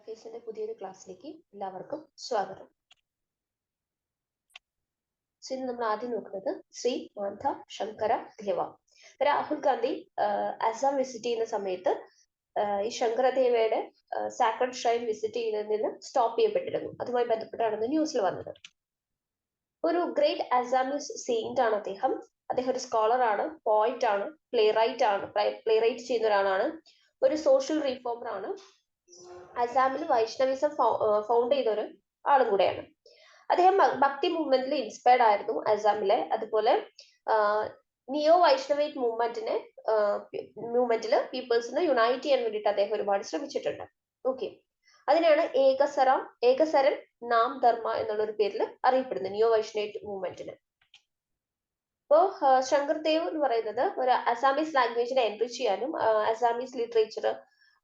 അഫയേഴ്സിന്റെ പുതിയൊരു ക്ലാസ്സിലേക്ക് എല്ലാവർക്കും സ്വാഗതം. ഇന്ന് നമ്മൾ ആദ്യം നോക്കുന്നത് ശ്രീ മാധ ശങ്കര ദേവ. രാഹുൽ ഗാന്ധി അസം വിസിറ്റ് ചെയ്യുന്ന സമയത്ത് ഈ ശങ്കരദേവയുടെ സാക്രഡ് ഷ്രൈൻ വിസിറ്റ് ചെയ്യുന്നതിൽ നിന്ന് സ്റ്റോപ്പ് ചെയ്യപ്പെട്ടിരുന്നു. അതുമായി ബന്ധപ്പെട്ടാണ് ന്യൂസിൽ വന്നത്. ഒരു ഗ്രേറ്റ് അസാമീസ് സെയിന്റ് ആണ് അദ്ദേഹം. അദ്ദേഹം ഒരു സ്കോളർ ആണ്, പോയിറ്റ് ആണ്, പ്ലേ റൈറ്റ് ചെയ്യുന്ന ഒരാളാണ്, ഒരു സോഷ്യൽ റീഫോമർ ആണ്. അസാമിൽ വൈഷ്ണവിസം ഫൗണ്ട് ചെയ്ത ഒരു ആളും കൂടെയാണ്. അദ്ദേഹം ഭക്തി മൂവ്മെന്റിൽ ഇൻസ്പയർഡ് ആയിരുന്നു അസാമിലെ. അതുപോലെ നിയോ വൈഷ്ണവേറ്റ് മൂവ്മെന്റിൽ പീപ്പിൾസിനെ യുണൈറ്റ് ചെയ്യാൻ വേണ്ടിയിട്ട് അദ്ദേഹം ഒരുപാട് ശ്രമിച്ചിട്ടുണ്ട്. ഓക്കെ, അതിനാണ് ഏകസരൻ നാം ധർമ്മ എന്നുള്ള ഒരു പേരിൽ അറിയപ്പെടുന്നത് നിയോ വൈഷ്ണവേറ്റ് മൂവ്മെന്റിന്. അപ്പോൾ ശങ്കർദേവ് എന്ന് പറയുന്നത് ഒരു അസാമീസ് ലാംഗ്വേജിനെ എൻറിച്ച് ചെയ്യാനും അസാമീസ് ലിറ്ററേച്ചർ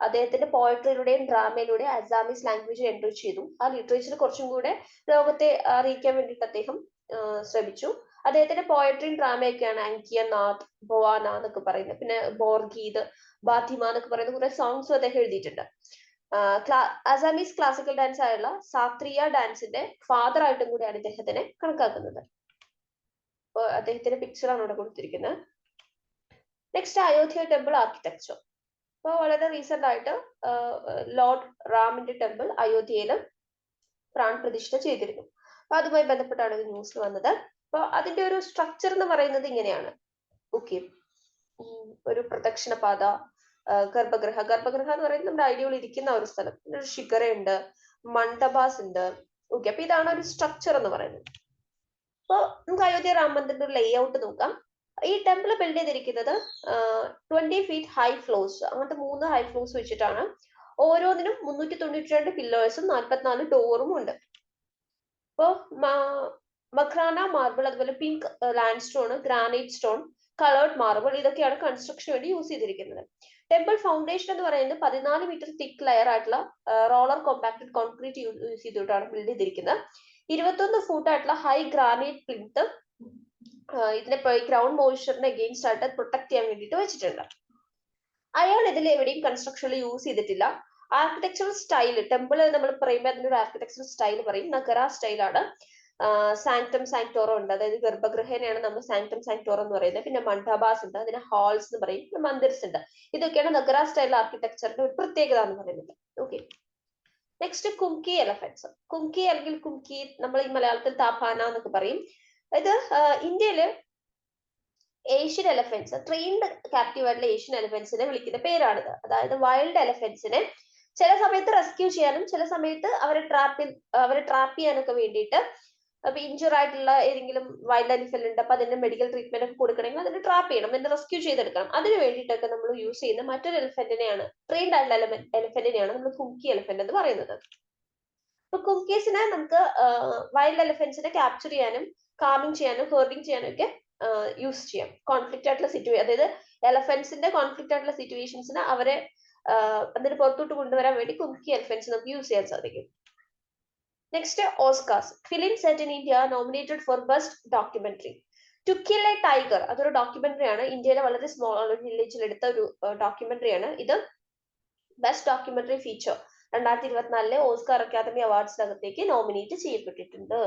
അദ്ദേഹത്തിന്റെ പോയട്രിയിലൂടെയും ഡ്രാമയിലൂടെയും അസാമീസ് ലാംഗ്വേജ് എൻറിച്ച് ചെയ്തു. ആ ലിറ്ററേച്ചർ കുറച്ചും കൂടെ ലോകത്തെ അറിയിക്കാൻ വേണ്ടിയിട്ട് അദ്ദേഹം ശ്രമിച്ചു. അദ്ദേഹത്തിന്റെ പോയട്രിയും ഡ്രാമയൊക്കെയാണ് അങ്കിയനാഥ്, ഭവാന എന്നൊക്കെ പറയുന്നത്. പിന്നെ ബോർഗീത്, ബാത്തിമ എന്നൊക്കെ പറയുന്ന കുറെ സോങ്സും അദ്ദേഹം എഴുതിയിട്ടുണ്ട്. അസാമീസ് ക്ലാസിക്കൽ ഡാൻസ് ആയുള്ള സാത്രിയ ഡാൻസിന്റെ ഫാദർ ആയിട്ടും കൂടിയാണ് ഇദ്ദേഹത്തിനെ കണക്കാക്കുന്നത്. അപ്പോൾ അദ്ദേഹത്തിന്റെ പിക്ചറാണ് ഇവിടെ കൊടുത്തിരിക്കുന്നത്. Next Ayodhya temple architecture. അപ്പോൾ വളരെ റീസെന്റ് ആയിട്ട് ലോർഡ് റാമിന്റെ ടെമ്പിൾ അയോധ്യയിൽ പ്രാൺ പ്രതിഷ്ഠ ചെയ്തിരുന്നു. അപ്പൊ അതുമായി ബന്ധപ്പെട്ടാണ് ഇത് ന്യൂസിൽ വന്നത്. അപ്പൊ അതിന്റെ ഒരു സ്ട്രക്ചർ എന്ന് പറയുന്നത് ഇങ്ങനെയാണ്. ഓക്കെ, ഒരു പ്രദക്ഷിണ പാത, ഗർഭഗൃഹ എന്ന് പറയുന്നത് നമ്മുടെ ഐഡിയയിൽ ഇരിക്കുന്ന ഒരു സ്ഥലം, പിന്നെ ഒരു ശിഖരയുണ്ട്, മണ്ഡപാസ് ഉണ്ട്. ഓക്കെ, അപ്പൊ ഇതാണ് ഒരു സ്ട്രക്ചർ എന്ന് പറയുന്നത്. അപ്പൊ നമുക്ക് അയോധ്യ രാം മന്ദിറിന്റെ ലേ ഔട്ട് നോക്കാം. ഈ ടെമ്പിൾ ബിൽഡ് ചെയ്തിരിക്കുന്നത് 20 ഫീറ്റ് ഹൈ ഫ്ലോർസ്, അങ്ങനത്തെ 3 ഹൈ ഫ്ലോർസ് വെച്ചിട്ടാണ്. ഓരോന്നിനും 392 പില്ലേഴ്സും 44 ഡോറും ഉണ്ട്. ഇപ്പോ മഖ്രാന മാർബിൾ, അതുപോലെ pink land stone, granite stone, coloured marble, ഇതൊക്കെയാണ് കൺസ്ട്രക്ഷൻ വേണ്ടി യൂസ് ചെയ്തിരിക്കുന്നത്. ടെമ്പിൾ ഫൗണ്ടേഷൻ എന്ന് പറയുന്നത് 14 മീറ്റർ തിക്ക് ലെയർ ആയിട്ടുള്ള റോളർ കോമ്പാക്റ്റഡ് കോൺക്രീറ്റ് യൂസ് ചെയ്തിട്ടാണ് ബിൽഡ് ചെയ്തിരിക്കുന്നത്. 21 ഫൂട്ട് ആയിട്ടുള്ള ഹൈ ഗ്രാനൈറ്റ് പ്ലിന്ത് ഇതിന്റെ ഗ്രൗണ്ട് മോയ്സ്ചറിനെ അഗെയിൻസ്റ്റ് ആയിട്ട് പ്രൊട്ടക്ട് ചെയ്യാൻ വേണ്ടിയിട്ട് വെച്ചിട്ടുണ്ട്. അയാൾ ഇതിൽ എവിടെയും കൺസ്ട്രക്ഷനിൽ യൂസ് ചെയ്തിട്ടില്ല. ആർക്കിടെക്ചറൽ സ്റ്റൈൽ, ടെമ്പിൾ നമ്മൾ പറയുമ്പോൾ അതിന്റെ ഒരു ആർക്കിടെക്ചറൽ സ്റ്റൈൽ പറയും നഗര സ്റ്റൈലാണ്. സാങ്ക്ടം സാങ്ക്ടോറോ ഉണ്ട്, അതായത് ഗർഭഗൃഹനെയാണ് നമ്മൾ സാങ്ക്ടം സാങ്ക്ടോറോ എന്ന് പറയുന്നത്. പിന്നെ മണ്ഡപാസ് ഉണ്ട്, അതിന് ഹാൾസ് എന്ന് പറയും, പിന്നെ മന്ദിർസ് ഉണ്ട്. ഇതൊക്കെയാണ് നഗര സ്റ്റൈൽ ആർക്കിടെക്ചറിന്റെ ഒരു പ്രത്യേകത എന്ന് പറയുന്നത്. Okay, next Kumki elephants. Kumki അല്ലെങ്കിൽ കുംകി നമ്മൾ ഈ മലയാളത്തിൽ താപാന എന്നൊക്കെ പറയും. ഇത് ഇന്ത്യയില് ഏഷ്യൻ എലഫന്റ്സ്, ട്രെയിൻഡ് ക്യാപ്റ്റീവ് ആയിട്ടുള്ള ഏഷ്യൻ എലഫന്റ്സിനെ വിളിക്കുന്ന പേരാണിത്. അതായത് വൈൽഡ് എലഫന്റ്സിനെ ചില സമയത്ത് റെസ്ക്യൂ ചെയ്യാനും ചില സമയത്ത് അവരെ ട്രാപ്പ് ചെയ്യാനൊക്കെ വേണ്ടിയിട്ട്, അപ്പൊ ഇഞ്ചുർ ആയിട്ടുള്ള ഏതെങ്കിലും വൈൽഡ് എലിഫന്റ് ഉണ്ട്, അപ്പൊ അതിന്റെ മെഡിക്കൽ ട്രീറ്റ്മെന്റ് ഒക്കെ കൊടുക്കണമെങ്കിൽ അതിനെ ട്രാപ്പ് ചെയ്യണം, അതിനെ റെസ്ക്യൂ ചെയ്തെടുക്കണം. അതിന് വേണ്ടിയിട്ടൊക്കെ നമ്മൾ യൂസ് ചെയ്യുന്ന മറ്റൊരു എലിഫന്റിനെയാണ്, ട്രെയിൻഡ് ആയിട്ടുള്ള എലിഫന്റിനെയാണ് നമ്മൾ കുംകി എലിഫന്റ് എന്ന് പറയുന്നത്. അപ്പൊ കുംകീസിനെ നമുക്ക് വൈൽഡ് എലിഫന്റ്സിനെ ക്യാപ്ചർ ചെയ്യാനും കാമിങ് ചെയ്യാനും ഹേർഡിങ് ചെയ്യാനും ഒക്കെ യൂസ് ചെയ്യാം. കോൺഫ്ലിക്റ്റ് ആയിട്ടുള്ള സിറ്റുവേഷൻ, അതായത് എലഫന്റ്സിന്റെ കോൺഫ്ലിക്റ്റ് ആയിട്ടുള്ള സിറ്റുവേഷൻസിന് അവരെ അതിന് പുറത്തോട്ട് കൊണ്ടുവരാൻ വേണ്ടി കുംകി എലിഫന്റ്സ് നമുക്ക് യൂസ് ചെയ്യാൻ സാധിക്കും. Next Oscars. Film set in India nominated for best documentary. To kill a tiger, അതൊരു ഡോക്യുമെന്ററി ആണ്. ഇന്ത്യയിലെ വളരെ സ്മോൾ വില്ലേജിൽ എടുത്ത ഒരു ഡോക്യുമെന്ററി ആണ്. ഇത് best documentary feature 2024 Oscar academy അവാർഡ്സിനകത്തേക്ക് നോമിനേറ്റ് ചെയ്യപ്പെട്ടിട്ടുണ്ട്.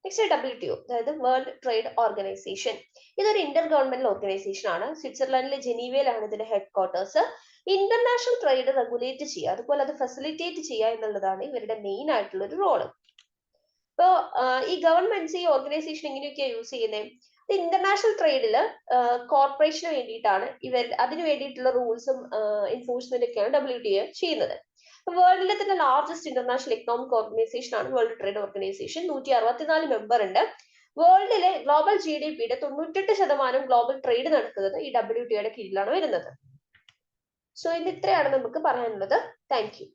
നെക്സ്റ്റ് WTO, അതായത് വേൾഡ് ട്രേഡ് ഓർഗനൈസേഷൻ. ഇതൊരു ഇന്റർ ഗവൺമെന്റൽ ഓർഗനൈസേഷൻ ആണ്. സ്വിറ്റ്സർലൻഡിലെ ജനീവയിലാണ് ഇതിന്റെ headquarters. International trade regulate ചെയ്യുക, അതുപോലെ അത് ഫെസിലിറ്റേറ്റ് ചെയ്യുക എന്നുള്ളതാണ് ഇവരുടെ മെയിൻ ആയിട്ടുള്ള ഒരു റോള്. ഇപ്പോ ഈ ഗവൺമെന്റ്സ് ഈ ഓർഗനൈസേഷൻ എങ്ങനെയൊക്കെയാണ് യൂസ് ചെയ്യുന്നത്? ഇന്റർനാഷണൽ ട്രേഡില് കോർപ്പറേഷന് വേണ്ടിയിട്ടാണ് അതിന് വേണ്ടിയിട്ടുള്ള റൂൾസും എൻഫോഴ്സ്മെന്റ് ഒക്കെയാണ് WTO ചെയ്യുന്നത്. വേൾഡിലെ തന്നെ ലാർജസ്റ്റ് ഇന്റർനാഷണൽ എക്കണോമിക് ഓർഗനൈസേഷൻ ആണ് വേൾഡ് ട്രേഡ് ഓർഗനൈസേഷൻ. 164 മെമ്പർ ഉണ്ട്. വേൾഡിലെ ഗ്ലോബൽ GDPയുടെ 98% ഗ്ലോബൽ ട്രേഡ് നടക്കുന്നത് ഈ WTOയുടെ കീഴിലാണ് വരുന്നത്. സോ ഇന്ന് ഇത്രയാണ് നമുക്ക് പറയാനുള്ളത്. Thank you.